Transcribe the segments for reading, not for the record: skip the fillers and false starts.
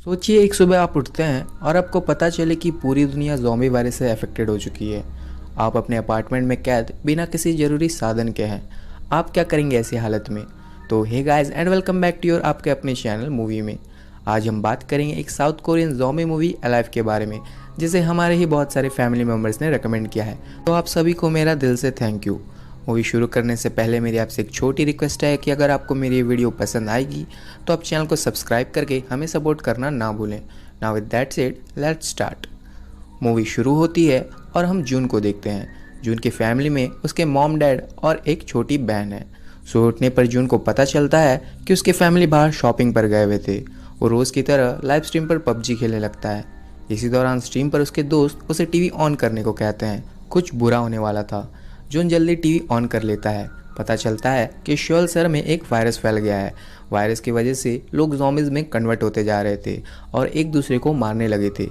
सोचिए एक सुबह आप उठते हैं और आपको पता चले कि पूरी दुनिया ज़ॉम्बी वायरस से अफेक्टेड हो चुकी है। आप अपने अपार्टमेंट में कैद बिना किसी ज़रूरी साधन के हैं। आप क्या करेंगे ऐसी हालत में? तो hey guys and welcome back to your आपके अपने चैनल मूवी में। आज हम बात करेंगे एक south Korean zombie movie alive के बारे में, जिसे हमारे ही बहुत सारे फैमिली मेम्बर्स ने रेकमेंड किया है। तो आप सभी को मेरा दिल से थैंक यू। मूवी शुरू करने से पहले मेरी आपसे एक छोटी रिक्वेस्ट है कि अगर आपको मेरी ये वीडियो पसंद आएगी तो आप चैनल को सब्सक्राइब करके हमें सपोर्ट करना ना भूलें। Now with that said let's start. Movie शुरू होती है और हम जून को देखते हैं। जून की फैमिली में उसके मॉम डैड और एक छोटी बहन है। सुबह उठने पर जून को पता चलता है कि उसकी फैमिली बाहर शॉपिंग पर गए हुए थे। वो रोज़ की तरह लाइव स्ट्रीम पर पबजी खेलने लगता है। इसी दौरान स्ट्रीम पर उसके दोस्त उसे टीवी ऑन करने को कहते हैं। कुछ बुरा होने वाला था। जून जल्दी टीवी ऑन कर लेता है। पता चलता है कि श्योल शहर में एक वायरस फैल गया है। वायरस की वजह से लोग ज़ॉम्बीज़ में कन्वर्ट होते जा रहे थे और एक दूसरे को मारने लगे थे।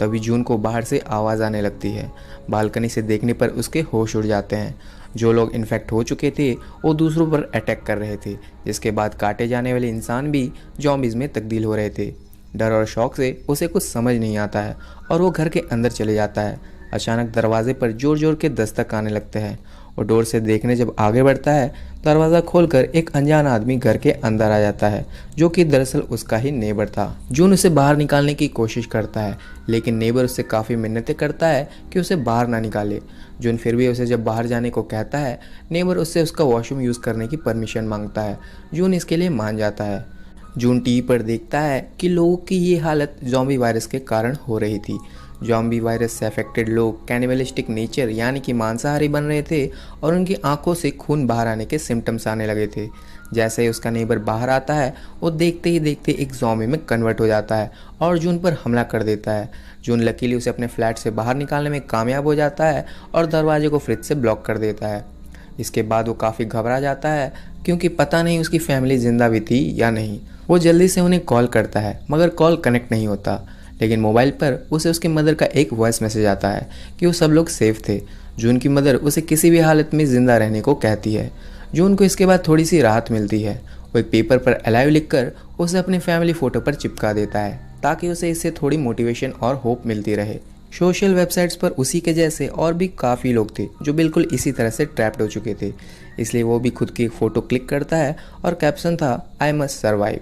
तभी जून को बाहर से आवाज़ आने लगती है। बालकनी से देखने पर उसके होश उड़ जाते हैं। जो लोग इन्फेक्ट हो चुके थे वो दूसरों पर अटैक कर रहे थे, जिसके बाद काटे जाने वाले इंसान भी ज़ॉम्बीज़ में तब्दील हो रहे थे। डर और शौक से उसे कुछ समझ नहीं आता है और वो घर के अंदर चले जाता है। अचानक दरवाजे पर जोर जोर के दस्तक आने लगते हैं और डोर से देखने जब आगे बढ़ता है, दरवाज़ा खोलकर एक अनजान आदमी घर के अंदर आ जाता है, जो कि दरअसल उसका ही नेबर था। जून उसे बाहर निकालने की कोशिश करता है, लेकिन नेबर उससे काफ़ी मिन्नतें करता है कि उसे बाहर ना निकाले। जून फिर भी उसे जब बाहर जाने को कहता है, नेबर उससे उसका वॉशरूम यूज़ करने की परमिशन मांगता है। जून इसके लिए मान जाता है। जून टीवी पर देखता है कि लोगों की ये हालत ज़ॉम्बी वायरस के कारण हो रही थी। ज़ॉम्बी वायरस से अफेक्टेड लोग कैनिबलिस्टिक नेचर यानी कि मांसाहारी बन रहे थे और उनकी आंखों से खून बाहर आने के सिम्टम्स आने लगे थे। जैसे ही उसका नेबर बाहर आता है, वो देखते ही देखते एक ज़ॉम्बी में कन्वर्ट हो जाता है और जून पर हमला कर देता है। जून लकीली उसे अपने फ्लैट से बाहर निकालने में कामयाब हो जाता है और दरवाजे को फ्रिज से ब्लॉक कर देता है। इसके बाद वो काफ़ी घबरा जाता है, क्योंकि पता नहीं उसकी फैमिली जिंदा भी थी या नहीं। वो जल्दी से उन्हें कॉल करता है, मगर कॉल कनेक्ट नहीं होता। लेकिन मोबाइल पर उसे उसकी मदर का एक वॉइस मैसेज आता है कि वो सब लोग सेफ थे। जून की मदर उसे किसी भी हालत में ज़िंदा रहने को कहती है। जून को इसके बाद थोड़ी सी राहत मिलती है। वो एक पेपर पर अलाइव लिखकर उसे अपने फैमिली फ़ोटो पर चिपका देता है, ताकि उसे इससे थोड़ी मोटिवेशन और होप मिलती रहे। सोशल वेबसाइट्स पर उसी के जैसे और भी काफ़ी लोग थे जो बिल्कुल इसी तरह से ट्रैप्ड हो चुके थे। इसलिए वो भी खुद की एक फ़ोटो क्लिक करता है और कैप्शन था, आई मस्ट सर्वाइव।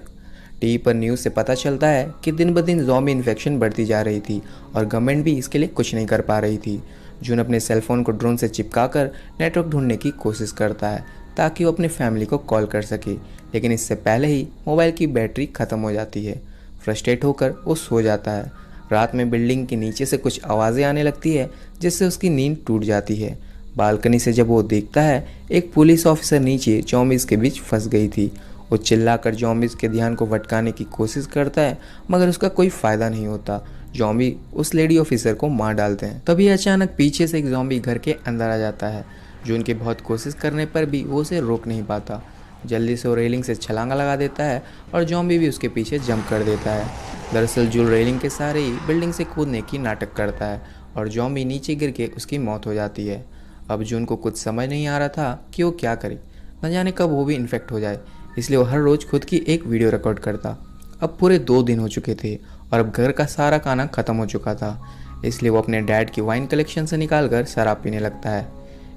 टीवी पर न्यूज़ से पता चलता है कि दिन ब दिन ज़ॉम्बी इन्फेक्शन बढ़ती जा रही थी और गवर्नमेंट भी इसके लिए कुछ नहीं कर पा रही थी। जून अपने सेलफोन को ड्रोन से चिपकाकर नेटवर्क ढूंढने की कोशिश करता है, ताकि वो अपनी फैमिली को कॉल कर सके, लेकिन इससे पहले ही मोबाइल की बैटरी ख़त्म हो जाती है। फ्रस्ट्रेट होकर वो सो जाता है। रात में बिल्डिंग के नीचे से कुछ आवाज़ें आने लगती है, जिससे उसकी नींद टूट जाती है। बालकनी से जब वो देखता है, एक पुलिस ऑफिसर नीचे ज़ॉम्बीज़ के बीच फंस गई थी। वो चिल्लाकर ज़ॉम्बीज़ के ध्यान को भटकाने की कोशिश करता है, मगर उसका कोई फ़ायदा नहीं होता। ज़ॉम्बी उस लेडी ऑफिसर को मार डालते हैं। तभी अचानक पीछे से एक ज़ॉम्बी घर के अंदर आ जाता है। जो उनकी बहुत कोशिश करने पर भी वो उसे रोक नहीं पाता। जल्दी से वो रेलिंग से छलांगा लगा देता है और ज़ॉम्बी भी उसके पीछे जंप कर देता है। दरअसल जूल रेलिंग के सहारे ही बिल्डिंग से कूदने की नाटक करता है और ज़ॉम्बी नीचे गिर के उसकी मौत हो जाती है। अब जून को कुछ समझ नहीं आ रहा था कि वो क्या करे। न जाने कब वो भी इन्फेक्ट हो जाए, इसलिए वो हर रोज़ खुद की एक वीडियो रिकॉर्ड करता। अब पूरे 2 दिन हो चुके थे और अब घर का सारा खाना ख़त्म हो चुका था, इसलिए वो अपने डैड की वाइन कलेक्शन से निकालकर शराब पीने लगता है।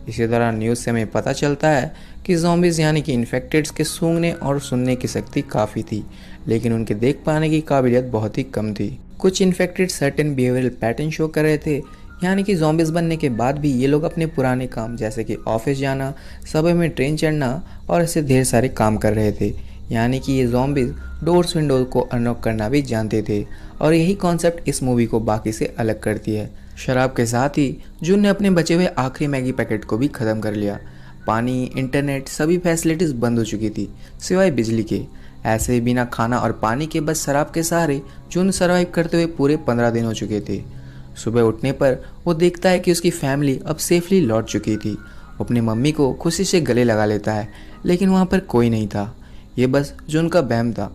इसी दौरान न्यूज़ से हमें पता चलता है कि ज़ॉम्बीज़ यानी कि इन्फेक्टेड्स के सूंघने और सुनने की शक्ति काफ़ी थी, लेकिन उनके देख पाने की काबिलियत बहुत ही कम थी। कुछ infected certain behavioural pattern show कर रहे थे, यानी कि ज़ॉम्बीज़ बनने के बाद भी ये लोग अपने पुराने काम जैसे कि ऑफिस जाना, सुबह में ट्रेन चढ़ना और ऐसे ढेर सारे काम कर रहे थे। यानी कि ये ज़ॉम्बीज़ डोर्स विंडोज को अनलॉक करना भी जानते थे और यही कॉन्सेप्ट इस मूवी को बाकी से अलग करती है। शराब के साथ ही जून ने अपने बचे हुए आखिरी मैगी पैकेट को भी ख़त्म कर लिया। पानी, इंटरनेट, सभी फैसिलिटीज़ बंद हो चुकी थी सिवाय बिजली के। ऐसे ही बिना खाना और पानी के बस शराब के सहारे जून सर्वाइव करते हुए पूरे 15 दिन हो चुके थे। सुबह उठने पर वो देखता है कि उसकी फैमिली अब सेफली लौट चुकी थी। वो अपनी मम्मी को खुशी से गले लगा लेता है, लेकिन वहाँ पर कोई नहीं था। ये बस जून का वहम था।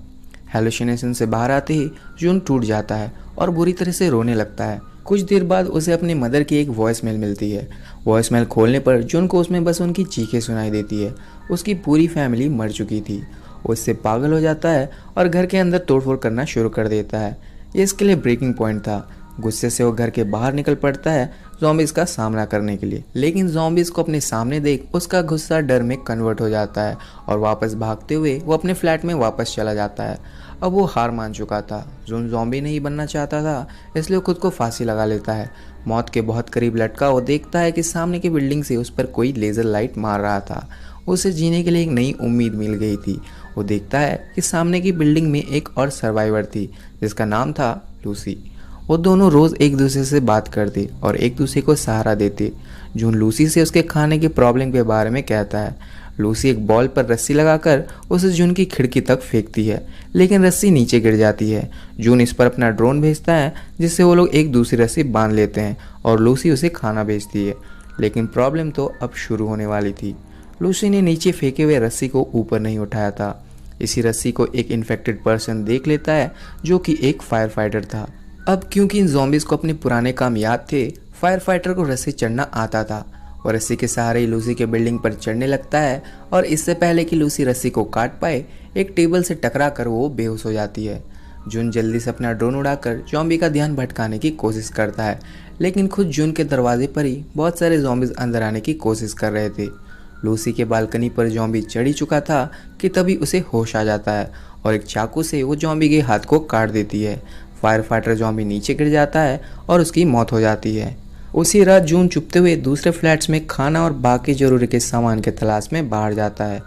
हेलुसिनेशन से बाहर आते ही जून टूट जाता है और बुरी तरह से रोने लगता है। कुछ देर बाद उसे अपनी मदर की एक वॉइस मेल मिलती है। वॉइस मेल खोलने पर जून को उसमें बस उनकी चीखें सुनाई देती है। उसकी पूरी फैमिली मर चुकी थी। वो इससे पागल हो जाता है और घर के अंदर तोड़फोड़ करना शुरू कर देता है। ये इसके लिए ब्रेकिंग पॉइंट था। गुस्से से वो घर के बाहर निकल पड़ता है ज़ॉम्बीज़ का सामना करने के लिए, लेकिन ज़ॉम्बीज़ को अपने सामने देख उसका गुस्सा डर में कन्वर्ट हो जाता है और वापस भागते हुए वो अपने फ्लैट में वापस चला जाता है। अब वो हार मान चुका था। जून ज़ॉम्बी नहीं बनना चाहता था, इसलिए खुद को फांसी लगा लेता है। मौत के बहुत करीब लटका वो देखता है कि सामने की बिल्डिंग से उस पर कोई लेज़र लाइट मार रहा था। उसे जीने के लिए एक नई उम्मीद मिल गई थी। वो देखता है कि सामने की बिल्डिंग में एक और सर्वाइवर थी जिसका नाम था लूसी। वो दोनों रोज़ एक दूसरे से बात करते और एक दूसरे को सहारा देते। जून लूसी से उसके खाने की प्रॉब्लम के बारे में कहता है। लूसी एक बॉल पर रस्सी लगाकर उसे जून की खिड़की तक फेंकती है, लेकिन रस्सी नीचे गिर जाती है। जून इस पर अपना ड्रोन भेजता है जिससे वो लोग एक दूसरी रस्सी बांध लेते हैं और लूसी उसे खाना भेजती है। लेकिन प्रॉब्लम तो अब शुरू होने वाली थी। लूसी ने नीचे फेंके हुए रस्सी को ऊपर नहीं उठाया था। इसी रस्सी को एक इन्फेक्टेड पर्सन देख लेता है जो कि एक फायर फाइटर था। अब क्योंकि इन ज़ॉम्बीज़ को अपने पुराने काम याद थे, फायर फाइटर को रस्सी चढ़ना आता था और रस्सी के सहारे ही लूसी के बिल्डिंग पर चढ़ने लगता है और इससे पहले कि लूसी रस्सी को काट पाए एक टेबल से टकरा कर वो बेहोश हो जाती है। जून जल्दी से अपना ड्रोन उड़ाकर ज़ॉम्बी का ध्यान भटकाने की कोशिश करता है, लेकिन खुद जून के दरवाजे पर ही बहुत सारे ज़ॉम्बीज़ अंदर आने की कोशिश कर रहे थे। लूसी के बालकनी पर ज़ॉम्बी चढ़ ही चुका था कि तभी उसे होश आ जाता है और एक चाकू से वो ज़ॉम्बी के हाथ को काट देती है। फायर फाइटर ज़ॉम्बी नीचे गिर जाता है और उसकी मौत हो जाती है। उसी रात जून चुपते हुए दूसरे फ्लैट्स में खाना और बाकी ज़रूरी के सामान के तलाश में बाहर जाता है।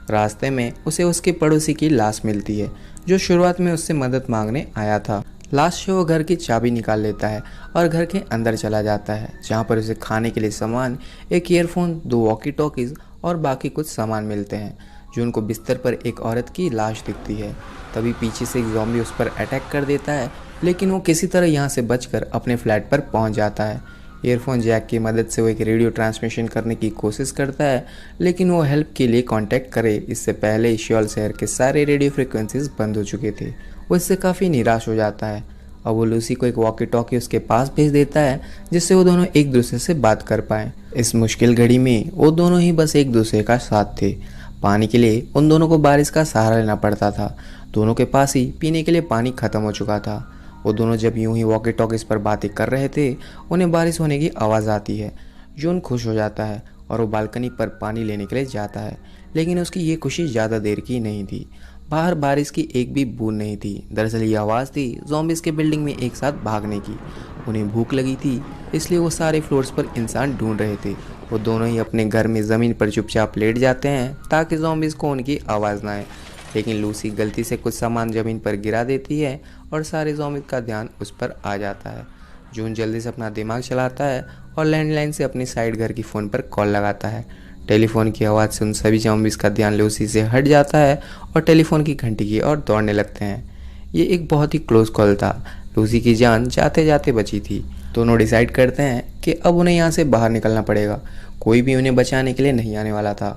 रास्ते में उसे उसके पड़ोसी की लाश मिलती है जो शुरुआत में उससे मदद मांगने आया था। लाश से वो घर की चाबी निकाल लेता है और घर के अंदर चला जाता है, जहाँ पर उसे खाने के लिए सामान, एक ईयरफोन, 2 वॉकी टॉकीज़ और बाकी कुछ सामान मिलते हैं। जून को बिस्तर पर एक औरत की लाश दिखती है। तभी पीछे से एक ज़ॉम्बी उस पर अटैक कर देता है, लेकिन वो किसी तरह यहाँ से बचकर अपने फ्लैट पर पहुँच जाता है। ईयरफोन जैक की मदद से वो एक रेडियो ट्रांसमिशन करने की कोशिश करता है, लेकिन वो हेल्प के लिए कांटेक्ट करे इससे पहले श्योल शहर के सारे रेडियो फ्रिक्वेंसीज बंद हो चुके थे। वो इससे काफ़ी निराश हो जाता है। अब वो लूसी को एक वॉकी टॉकी उसके पास भेज देता है जिससे वो दोनों एक दूसरे से बात कर पाएँ। इस मुश्किल घड़ी में वो दोनों ही बस एक दूसरे का साथ थे। पानी के लिए उन दोनों को बारिश का सहारा लेना पड़ता था। दोनों के पास ही पीने के लिए पानी ख़त्म हो चुका था। वो दोनों जब यूं ही वॉकी टॉकीज़ पर बातें कर रहे थे, उन्हें बारिश होने की आवाज़ आती है। जून खुश हो जाता है और वो बालकनी पर पानी लेने के लिए जाता है, लेकिन उसकी ये खुशी ज़्यादा देर की नहीं थी। बाहर बारिश की एक भी बूंद नहीं थी। दरअसल ये आवाज़ थी ज़ॉम्बीज़ के बिल्डिंग में एक साथ भागने की। उन्हें भूख लगी थी, इसलिए वो सारे फ्लोर्स पर इंसान ढूंढ रहे थे। वो दोनों ही अपने घर में ज़मीन पर चुपचाप लेट जाते हैं ताकि ज़ॉम्बीज़ को उनकी आवाज़ ना आए, लेकिन लूसी गलती से कुछ सामान ज़मीन पर गिरा देती है और सारे ज़ॉम्बीज़ का ध्यान उस पर आ जाता है। जून जल्दी से अपना दिमाग चलाता है और लैंडलाइन से अपनी साइड घर की फ़ोन पर कॉल लगाता है। टेलीफोन की आवाज़ से उन सभी ज़ॉम्बीज़ का ध्यान लूसी से हट जाता है और टेलीफोन की घंटी की ओर दौड़ने लगते हैं। ये एक बहुत ही क्लोज कॉल था। लूसी की जान जाते जाते बची थी। दोनों डिसाइड करते हैं कि अब उन्हें यहाँ से बाहर निकलना पड़ेगा। कोई भी उन्हें बचाने के लिए नहीं आने वाला था।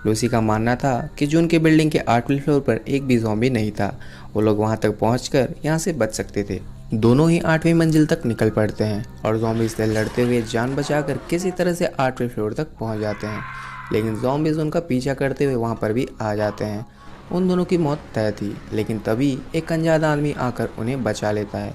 लूसी का मानना था कि जून के बिल्डिंग के 8वें फ्लोर पर एक भी ज़ॉम्बी नहीं था। वो लोग वहाँ तक पहुँचकर यहाँ से बच सकते थे। दोनों ही 8वीं मंजिल तक निकल पड़ते हैं और ज़ॉम्बीज़ से लड़ते हुए जान बचाकर किसी तरह से 8वें फ्लोर तक पहुँच जाते हैं, लेकिन ज़ॉम्बीज़ उनका पीछा करते हुए वहाँ पर भी आ जाते हैं। उन दोनों की मौत तय थी, लेकिन तभी एक अनजान आदमी आकर उन्हें बचा लेता है।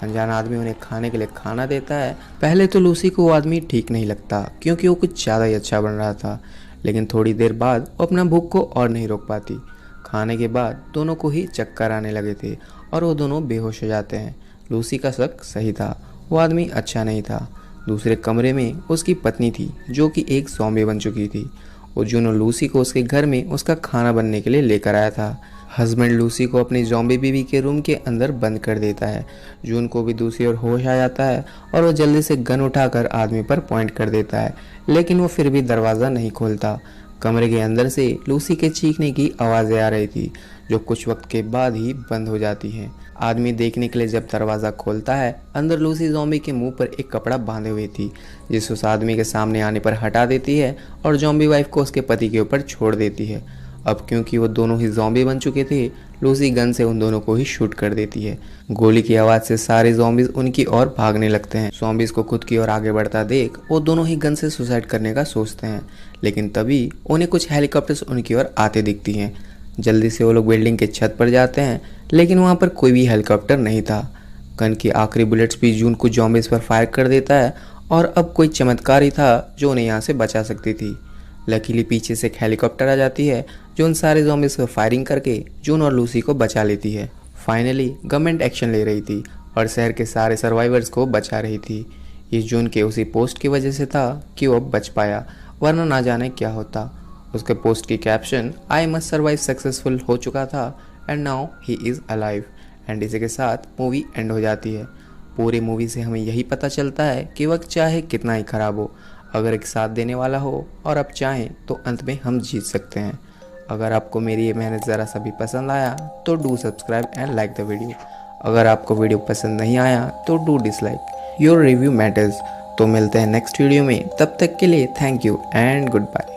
अनजान आदमी उन्हें खाने के लिए खाना देता है। पहले तो लूसी को वो आदमी ठीक नहीं लगता क्योंकि वो कुछ ज़्यादा ही अच्छा बन रहा था, लेकिन थोड़ी देर बाद वो अपना भूख को और नहीं रोक पाती। खाने के बाद दोनों को ही चक्कर आने लगे थे और वो दोनों बेहोश हो जाते हैं। लूसी का शक सही था, वो आदमी अच्छा नहीं था। दूसरे कमरे में उसकी पत्नी थी जो कि एक ज़ॉम्बी बन चुकी थी। वो जून और लूसी को उसके घर में उसका खाना बनने के लिए लेकर आया था। हस्बैंड लूसी को अपनी ज़ॉम्बी बीवी के रूम के अंदर बंद कर देता है। जून को भी दूसरी ओर होश आ जाता है और वो जल्दी से गन उठाकर आदमी पर पॉइंट कर देता है, लेकिन वो फिर भी दरवाज़ा नहीं खोलता। कमरे के अंदर से लूसी के चीखने की आवाज़ें आ रही थी जो कुछ वक्त के बाद ही बंद हो जाती हैं। आदमी देखने के लिए जब दरवाज़ा खोलता है, अंदर लूसी ज़ॉम्बी के मुंह पर एक कपड़ा बांधे हुए थी, जिसे उस आदमी के सामने आने पर हटा देती है और ज़ॉम्बी वाइफ को उसके पति के ऊपर छोड़ देती है। अब क्योंकि वो दोनों ही ज़ॉम्बी बन चुके थे, लूसी गन से उन दोनों को ही शूट कर देती है। गोली की आवाज़ से सारे ज़ॉम्बीज़ उनकी ओर भागने लगते हैं। ज़ॉम्बीज़ को खुद की ओर आगे बढ़ता देख वो दोनों ही गन से सुसाइड करने का सोचते हैं, लेकिन तभी उन्हें कुछ हेलीकॉप्टर्स उनकी ओर आते दिखती हैं। जल्दी से वो लोग बिल्डिंग के छत पर जाते हैं, लेकिन वहाँ पर कोई भी हेलीकॉप्टर नहीं था। गन की आखिरी बुलेट्स भी जून को जॉम्बिस पर फायर कर देता है और अब कोई चमत्कार ही था जो उन्हें यहाँ से बचा सकती थी। लकीली पीछे से एक हेलीकॉप्टर आ जाती है जो उन सारे जॉम्बिस पर फायरिंग करके जून और लूसी को बचा लेती है। फाइनली गवर्नमेंट एक्शन ले रही थी और शहर के सारे सर्वाइवर्स को बचा रही थी। ये जून के उसी पोस्ट की वजह से था कि वो अब बच पाया, वरना ना जाने क्या होता। उसके पोस्ट की caption I must survive successful हो चुका था and now he is alive. And इसी के साथ मूवी एंड हो जाती है। पूरी मूवी से हमें यही पता चलता है कि वक्त चाहे कितना ही ख़राब हो, अगर एक साथ देने वाला हो और आप चाहें तो अंत में हम जीत सकते हैं। अगर आपको मेरी ये मेहनत ज़रा सा भी पसंद आया तो do subscribe and like the video. अगर आपको वीडियो पसंद नहीं आया तो do dislike, your review matters. तो मिलते हैं नेक्स्ट वीडियो में, तब तक के लिए thank you and good bye.